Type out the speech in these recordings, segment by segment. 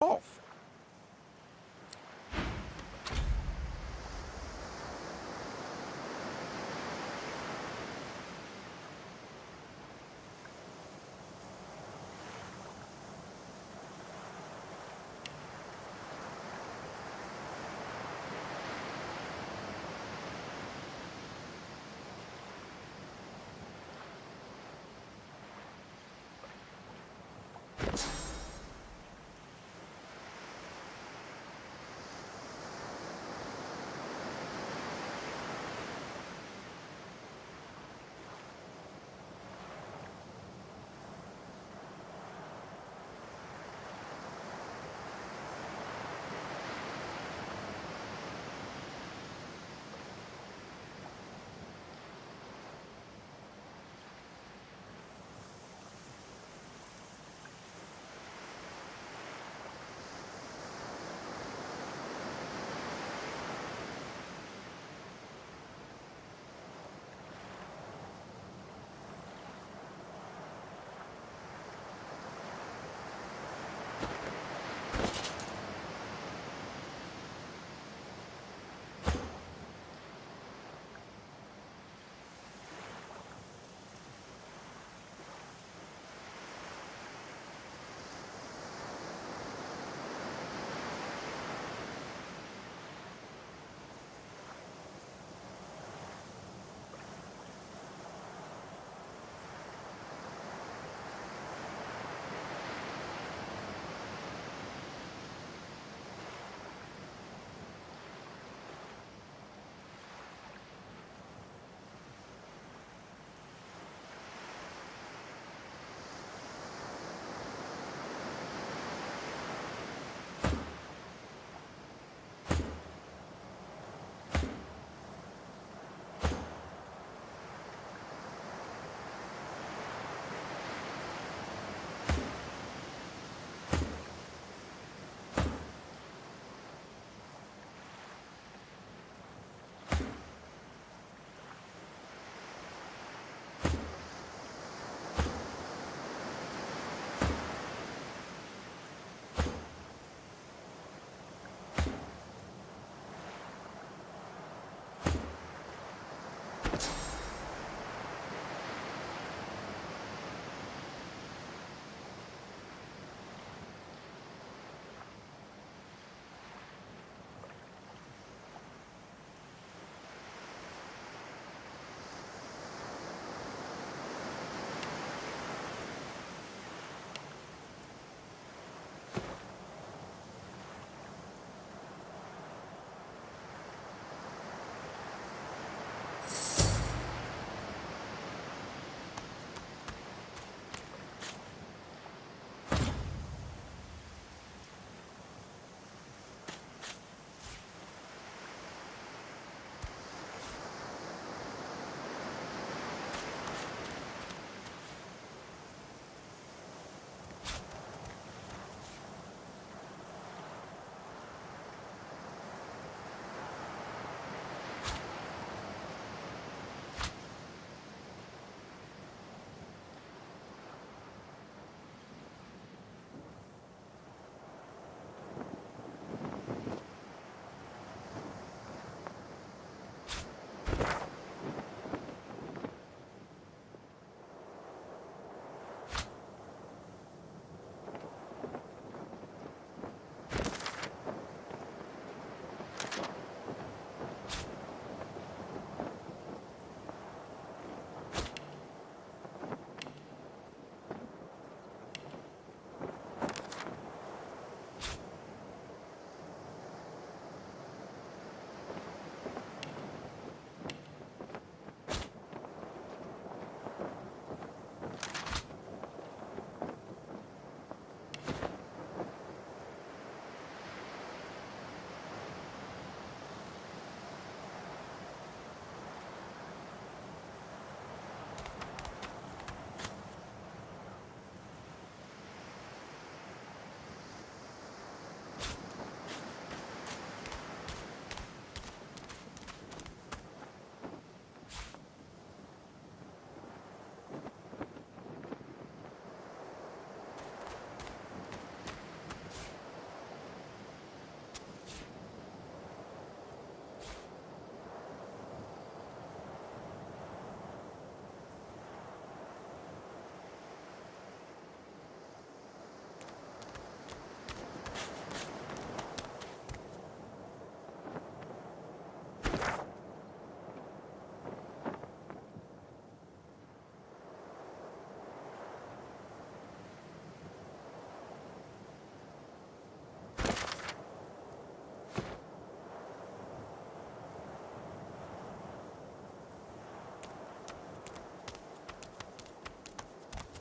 off.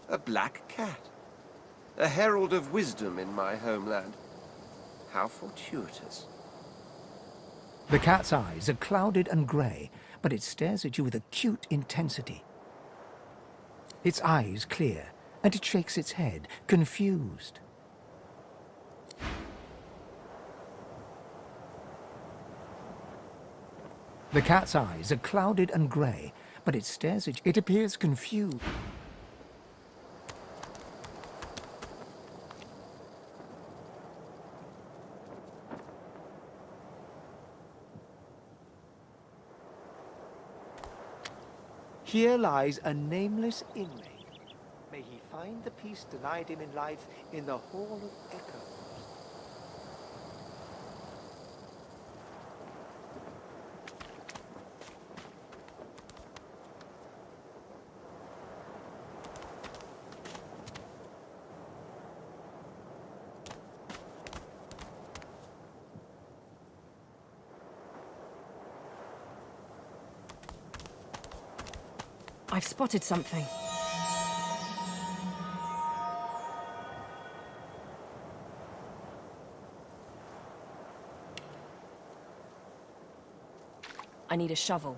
A black cat. A herald of wisdom in my homeland. How fortuitous. The cat's eyes are clouded and grey, but it stares at you with acute intensity. Its eyes clear, and it shakes its head, confused. The cat's eyes are clouded and grey, but it stares at you. It appears confused. Here lies a nameless inmate. May he find the peace denied him in life in the Hall of Echoes. I've spotted something. I need a shovel.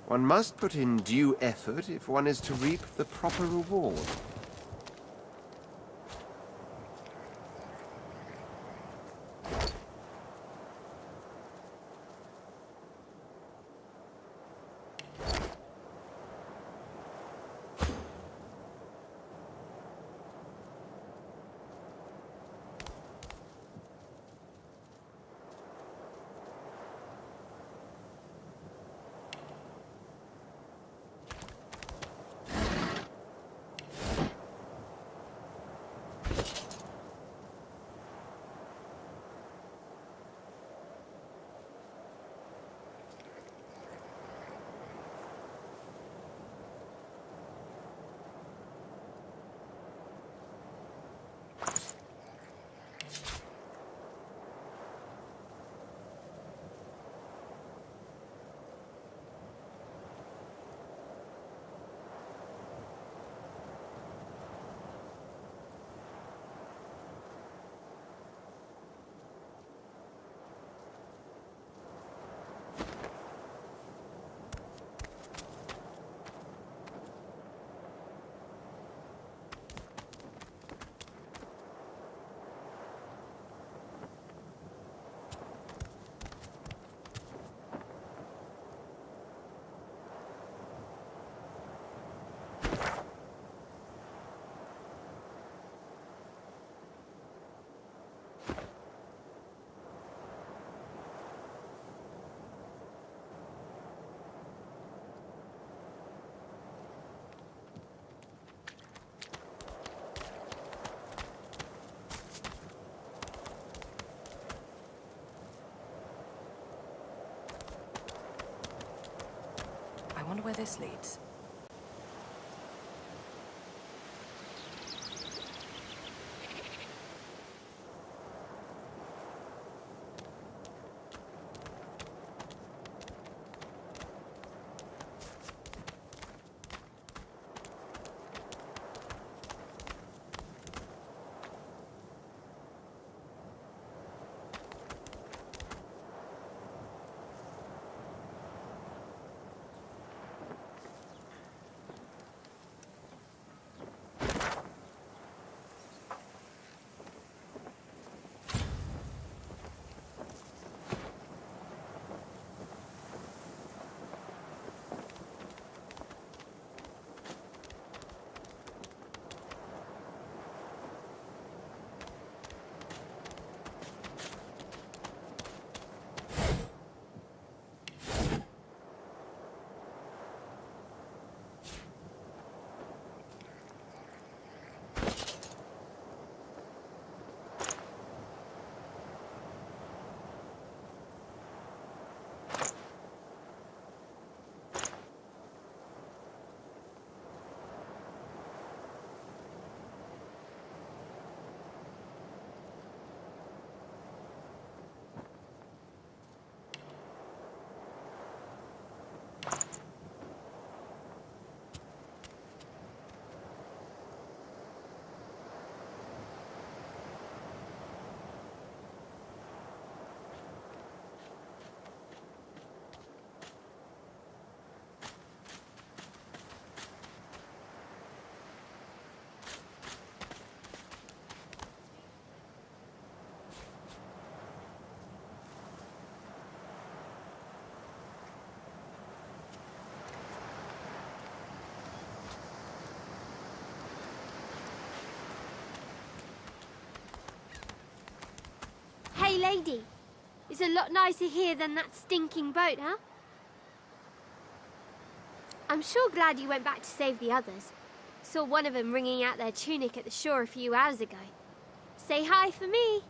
One must put in due effort if one is to reap the proper reward. I wonder where this leads. lady. It's a lot nicer here than that stinking boat, huh? I'm sure glad you went back to save the others. Saw one of them wringing out their tunic at the shore a few hours ago. Say hi for me.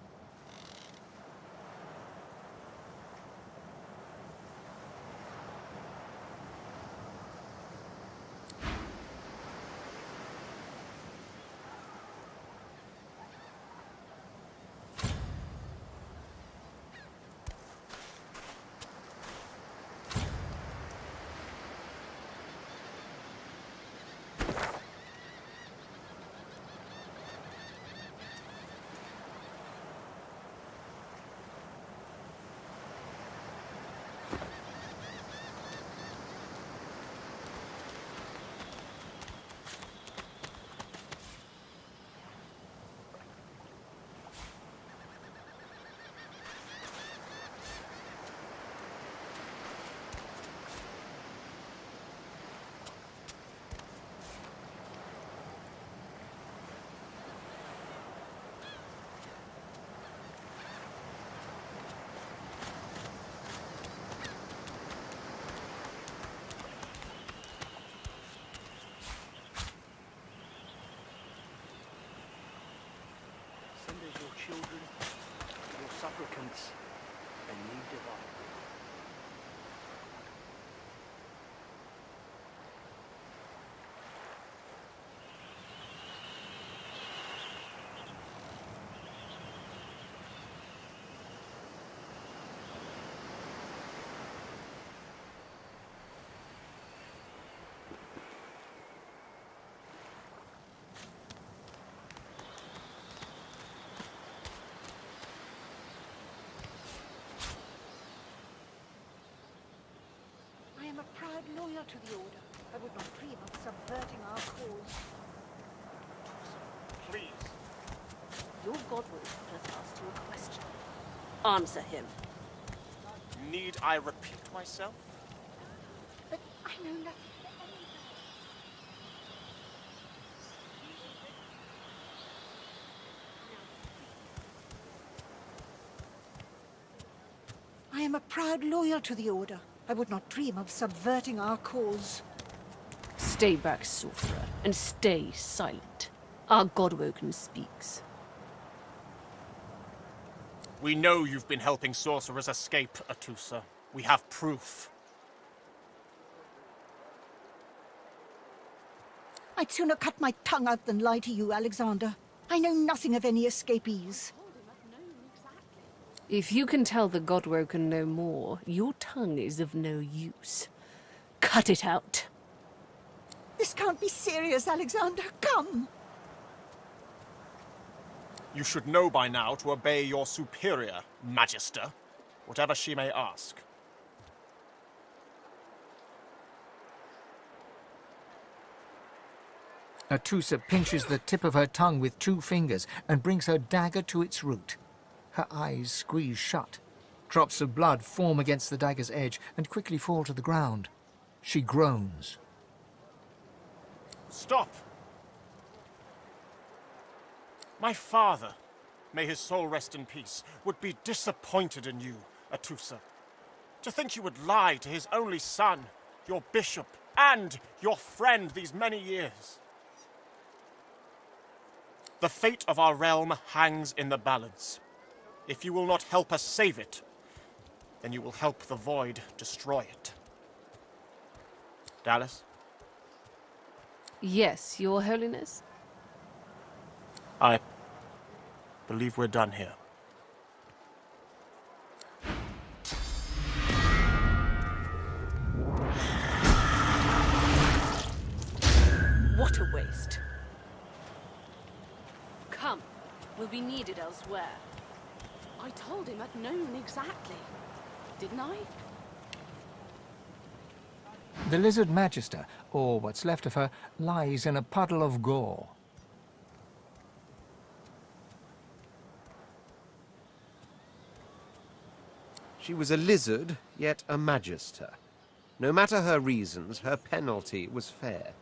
Send us your children, your supplicants, in need of our I am a proud loyal to the Order. I would not dream of subverting our cause. Please. Your Godward has asked you a question. Answer him. Need I repeat myself? But I know nothing. I am a proud loyal to the Order. I would not dream of subverting our cause. Stay back, sorcerer, and stay silent. Our Godwoken speaks. We know you've been helping sorcerers escape, Atusa. We have proof. I'd sooner cut my tongue out than lie to you, Alexander. I know nothing of any escapees. If you can tell the Godwoken no more, your tongue is of no use. Cut it out. This can't be serious, Alexander. Come! You should know by now to obey your superior, Magister, whatever she may ask. Atusa pinches the tip of her tongue with 2 fingers and brings her dagger to its root. Her eyes squeeze shut. Drops of blood form against the dagger's edge and quickly fall to the ground. She groans. Stop! My father, may his soul rest in peace, would be disappointed in you, Atusa. To think you would lie to his only son, your bishop, and your friend these many years. The fate of our realm hangs in the balance. If you will not help us save it, then you will help the Void destroy it. Dallas? Yes, Your Holiness? I believe we're done here. What a waste. Come, we'll be needed elsewhere. I told him at noon exactly, didn't I? The lizard magister, or what's left of her, lies in a puddle of gore. She was a lizard, yet a magister. No matter her reasons, her penalty was fair.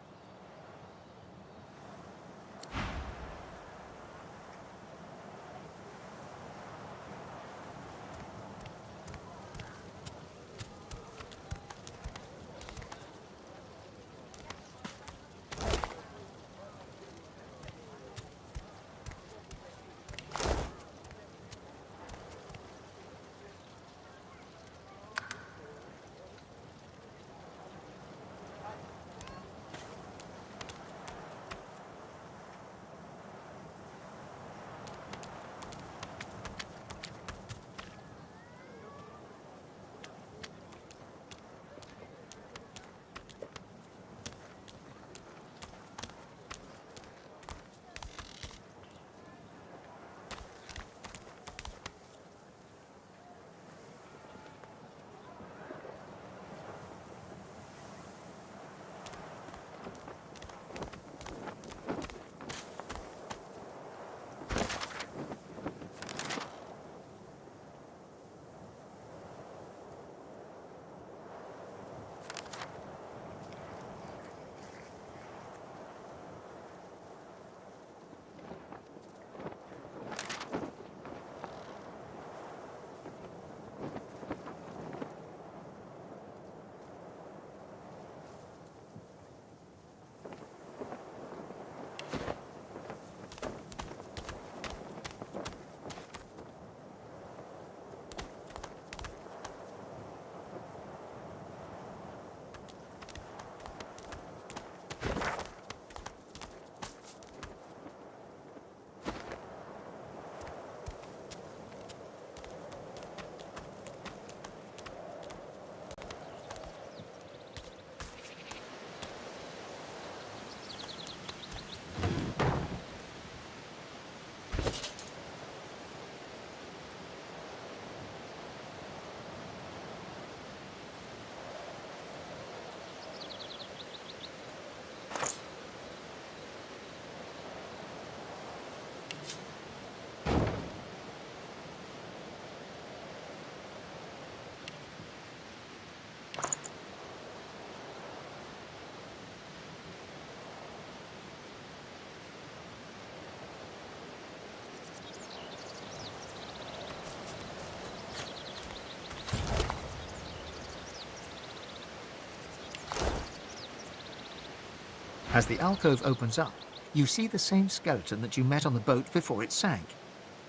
As the alcove opens up, you see the same skeleton that you met on the boat before it sank.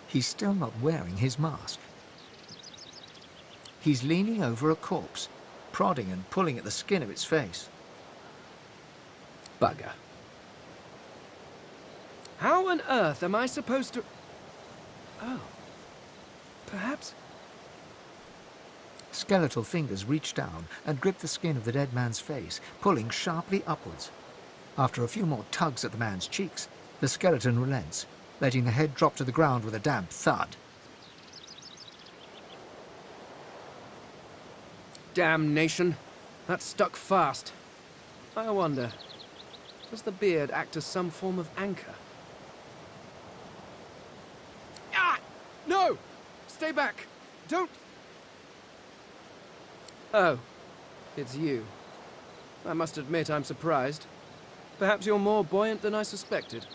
He's still not wearing his mask. He's leaning over a corpse, prodding and pulling at the skin of its face. Bugger. How on earth am I supposed to... Oh. Perhaps... Skeletal fingers reach down and grip the skin of the dead man's face, pulling sharply upwards. After a few more tugs at the man's cheeks, the skeleton relents, letting the head drop to the ground with a damp thud. Damnation. That stuck fast. I wonder, does the beard act as some form of anchor? Ah! No! Stay back! Don't... Oh, it's you. I must admit I'm surprised. Perhaps you're more buoyant than I suspected.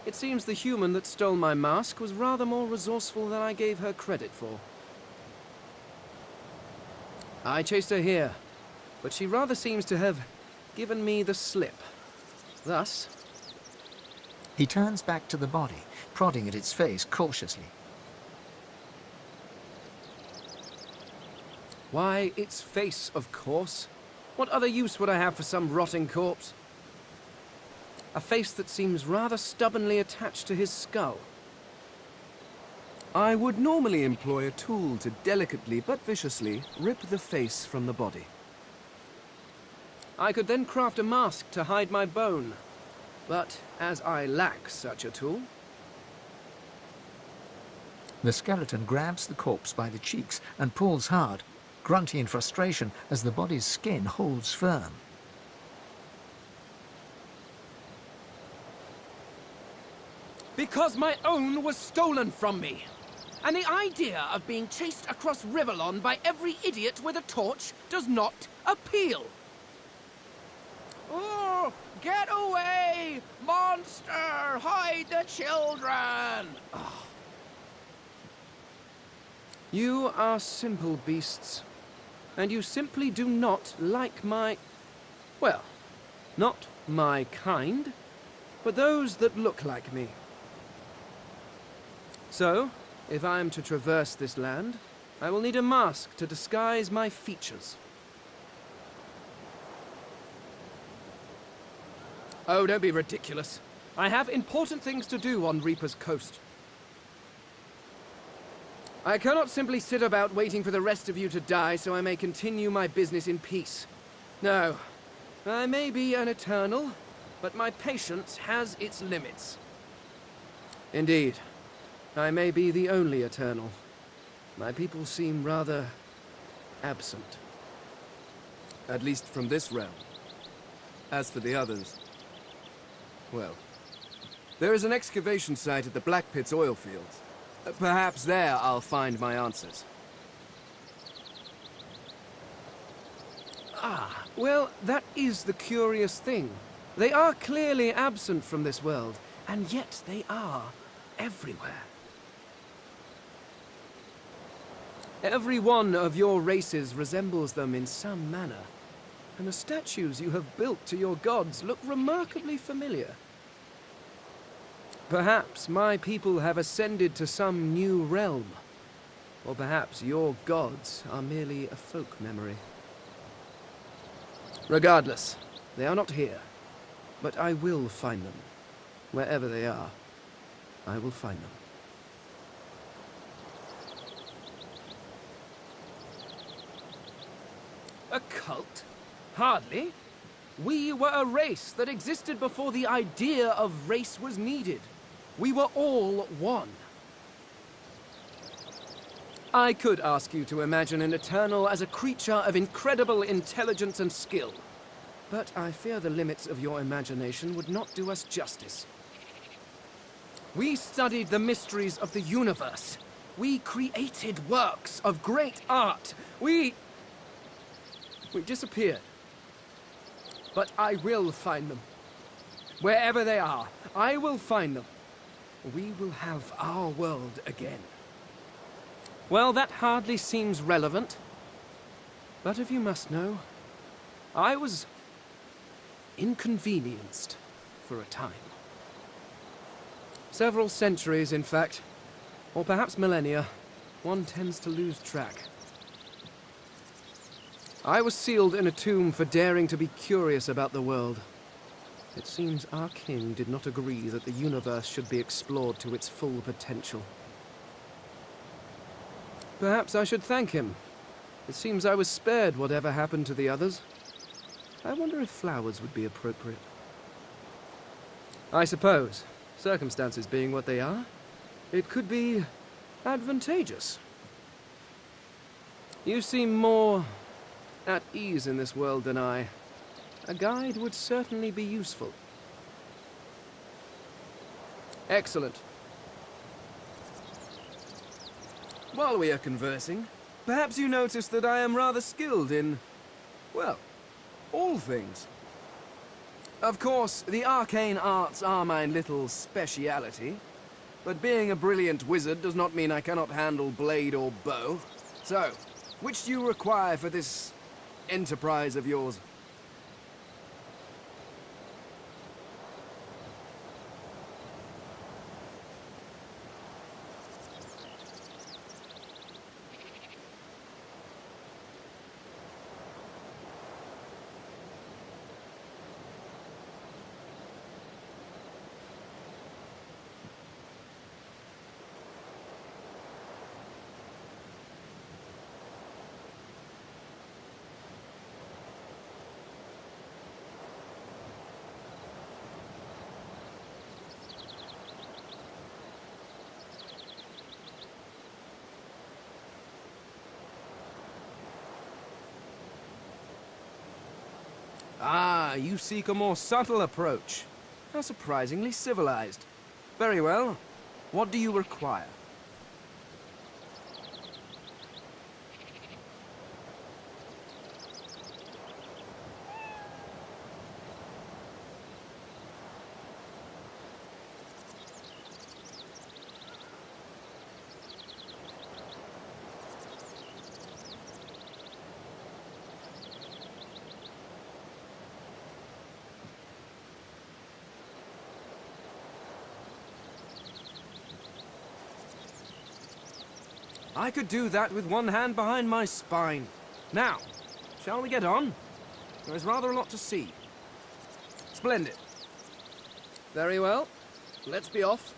It seems the human that stole my mask was rather more resourceful than I gave her credit for. I chased her here, but she rather seems to have given me the slip. Thus... He turns back to the body, prodding at its face cautiously. Why, its face, of course. What other use would I have for some rotting corpse? A face that seems rather stubbornly attached to his skull. I would normally employ a tool to delicately but viciously rip the face from the body. I could then craft a mask to hide my bone. But as I lack such a tool... The skeleton grabs the corpse by the cheeks and pulls hard, grunting in frustration as the body's skin holds firm. Because my own was stolen from me. And the idea of being chased across Rivellon by every idiot with a torch does not appeal. Oh, get away! Monster! Hide the children! Oh. You are simple beasts. And you simply do not like my... Well, not my kind, but those that look like me. So, if I am to traverse this land, I will need a mask to disguise my features. Oh, don't be ridiculous. I have important things to do on Reaper's Coast. I cannot simply sit about waiting for the rest of you to die so I may continue my business in peace. No, I may be an eternal, but my patience has its limits. Indeed, I may be the only eternal. My people seem rather absent. At least from this realm. As for the others, well, there is an excavation site at the Black Pit's oil fields. Perhaps there I'll find my answers. Ah, well, that is the curious thing. They are clearly absent from this world, and yet they are everywhere. Every one of your races resembles them in some manner, and the statues you have built to your gods look remarkably familiar. Perhaps my people have ascended to some new realm, or perhaps your gods are merely a folk memory. Regardless, they are not here, but I will find them. Wherever they are, I will find them. A cult? Hardly. We were a race that existed before the idea of race was needed. We were all one. I could ask you to imagine an Eternal as a creature of incredible intelligence and skill, but I fear the limits of your imagination would not do us justice. We studied the mysteries of the universe. We created works of great art. We disappeared. But I will find them. Wherever they are, I will find them. We will have our world again. Well, that hardly seems relevant. But if you must know, I was inconvenienced for a time. Several centuries, in fact. Or perhaps millennia. One tends to lose track. I was sealed in a tomb for daring to be curious about the world. It seems our king did not agree that the universe should be explored to its full potential. Perhaps I should thank him. It seems I was spared whatever happened to the others. I wonder if flowers would be appropriate. I suppose, circumstances being what they are, it could be advantageous. You seem more at ease in this world than I. A guide would certainly be useful. Excellent. While we are conversing, perhaps you notice that I am rather skilled in, well, all things. Of course, the arcane arts are my little speciality, but being a brilliant wizard does not mean I cannot handle blade or bow. So, which do you require for this enterprise of yours? Ah, you seek a more subtle approach. How surprisingly civilized. Very well. What do you require? I could do that with one hand behind my spine. Now, shall we get on? There is rather a lot to see. Splendid. Very well. Let's be off.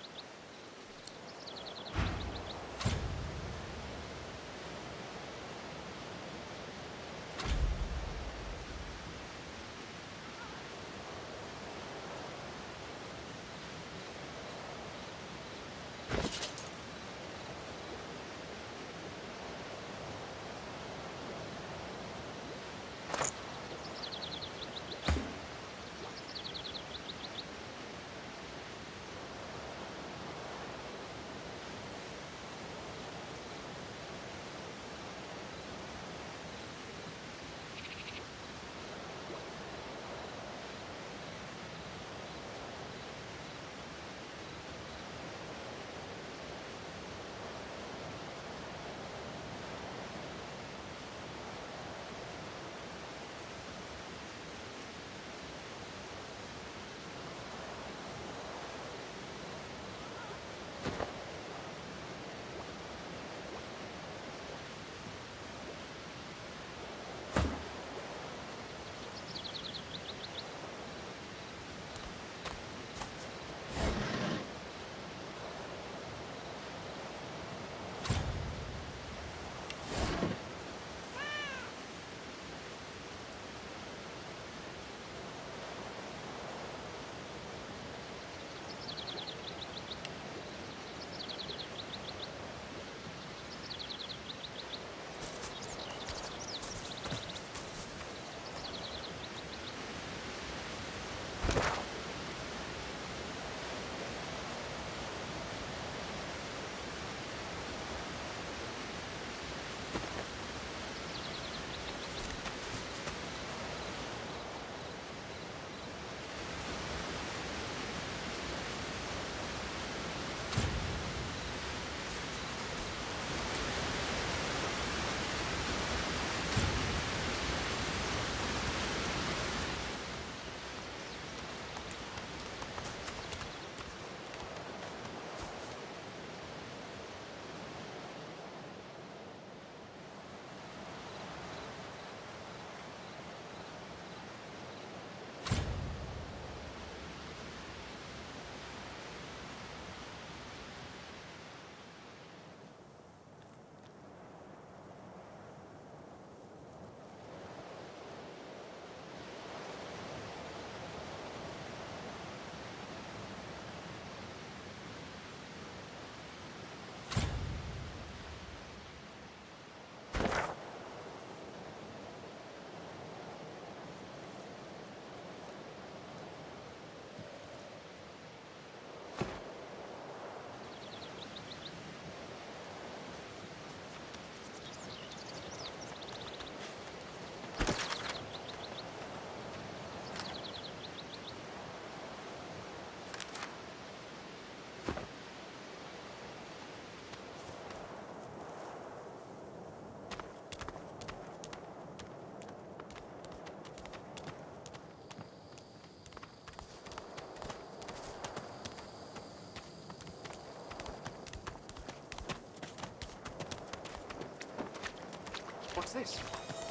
What's this?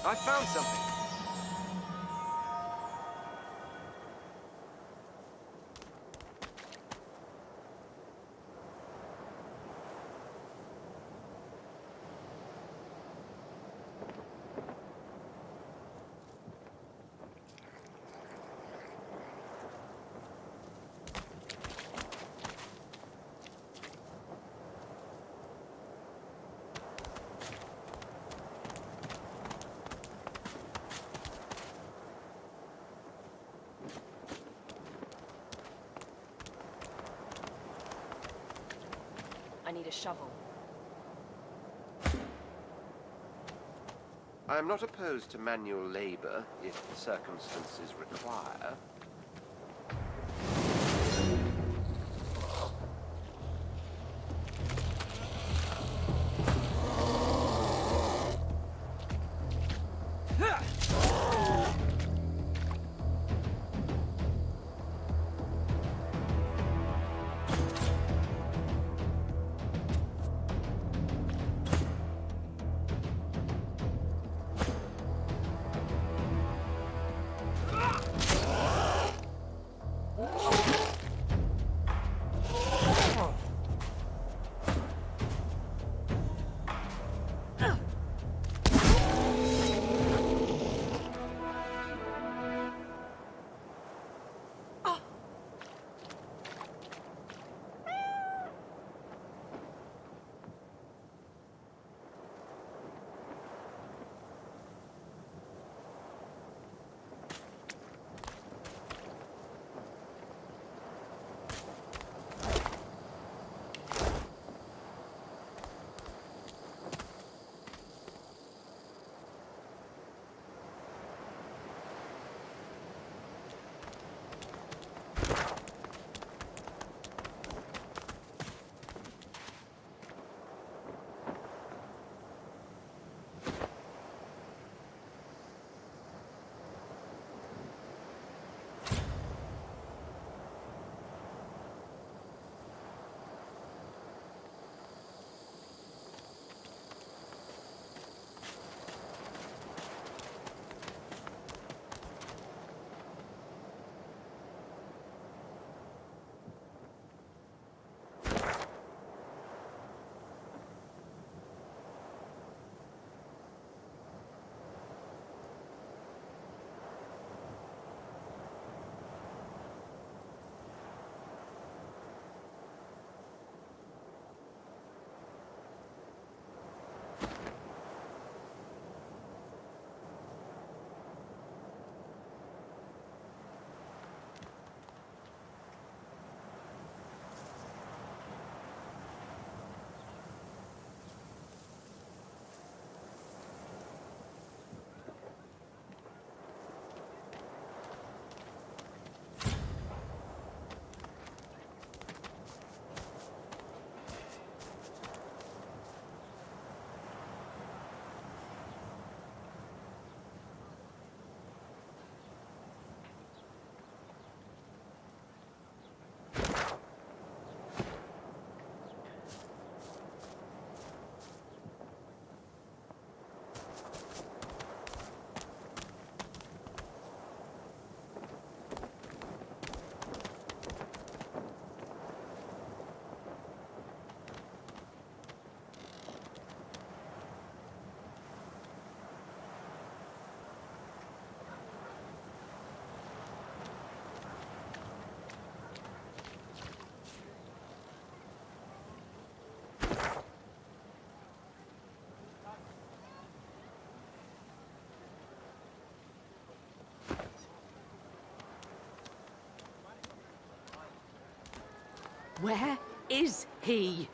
I found something. I need a shovel. I am not opposed to manual labor if the circumstances require. Where is he?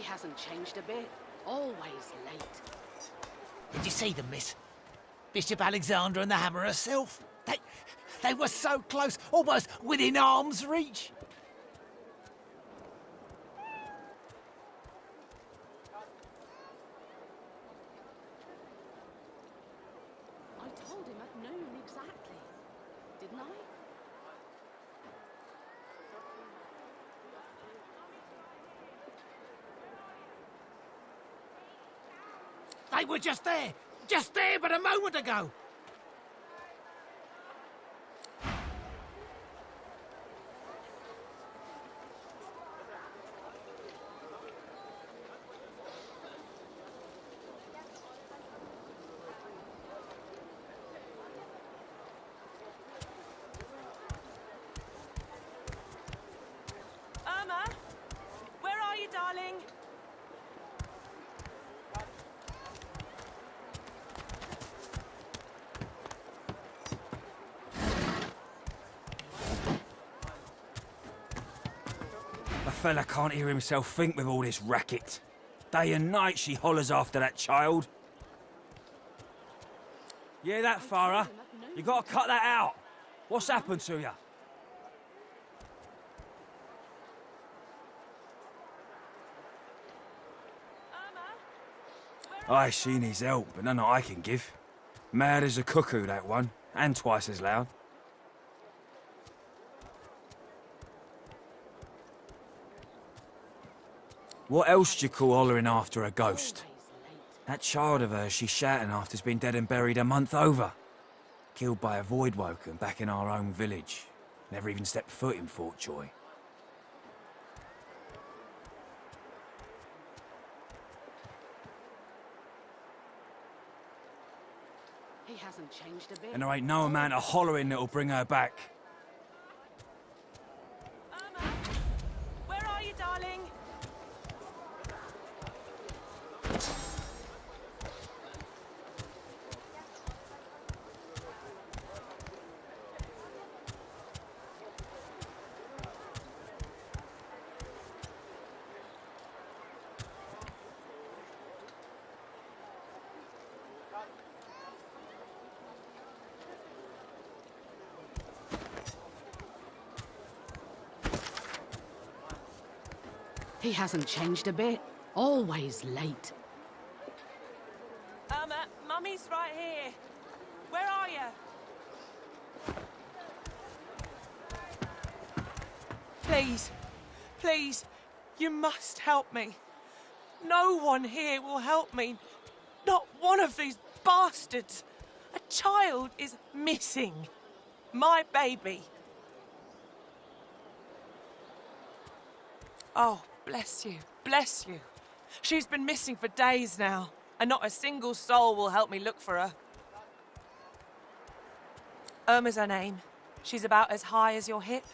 He hasn't changed a bit. Always late. Did you see them, miss? Bishop Alexander and the Hammer herself. They were so close, almost within arm's reach. I told him at noon exactly. Didn't I? They were just there but a moment ago. Irma, where are you, darling? The fella can't hear himself think with all this racket. Day and night she hollers after that child. Yeah, that Farah. You gotta cut that out. What's happened to you? Aye, she needs help, but none that I can give. Mad as a cuckoo, that one, and twice as loud. What else do you call hollering after a ghost? That child of hers she's shouting after's been dead and buried a month over. Killed by a void woken back in our own village. Never even stepped foot in Fort Joy. He hasn't changed a bit. And there ain't no amount of hollering that'll bring her back. Irma, where are you, darling? He hasn't changed a bit. Always late. Irma, Mummy's right here. Where are you? Please, please, you must help me. No one here will help me. Not one of these bastards. A child is missing. My baby. Oh, bless you, bless you. She's been missing for days now, and not a single soul will help me look for her. Irma's her name. She's about as high as your hip.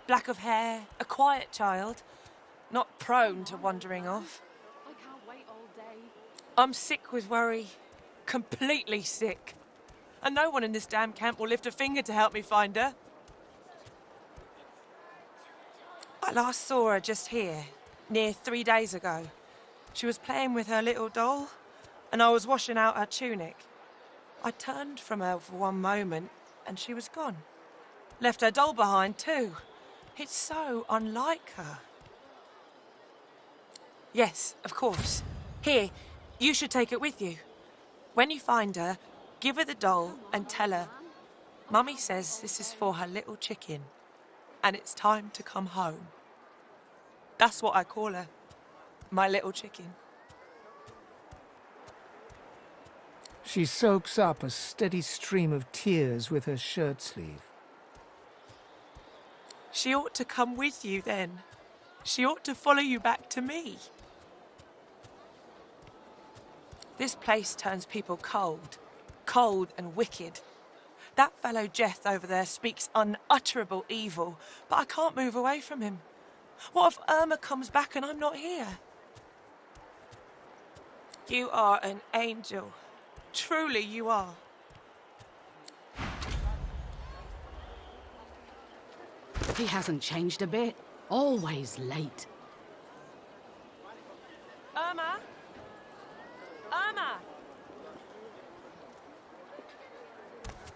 Black of hair, a quiet child. Not prone to wandering off. I can't wait all day. I'm sick with worry. Completely sick. And no one in this damn camp will lift a finger to help me find her. I last saw her just here, near 3 days ago. She was playing with her little doll, and I was washing out her tunic. I turned from her for one moment, and she was gone. Left her doll behind, too. It's so unlike her. Yes, of course. Here, you should take it with you. When you find her, give her the doll and tell her, Mummy says this is for her little chicken, and it's time to come home. That's what I call her, my little chicken. She soaks up a steady stream of tears with her shirt sleeve. She ought to come with you then. She ought to follow you back to me. This place turns people cold. Cold and wicked. That fellow Jeth over there speaks unutterable evil, but I can't move away from him. What if Irma comes back and I'm not here? You are an angel. Truly you are. He hasn't changed a bit. Always late.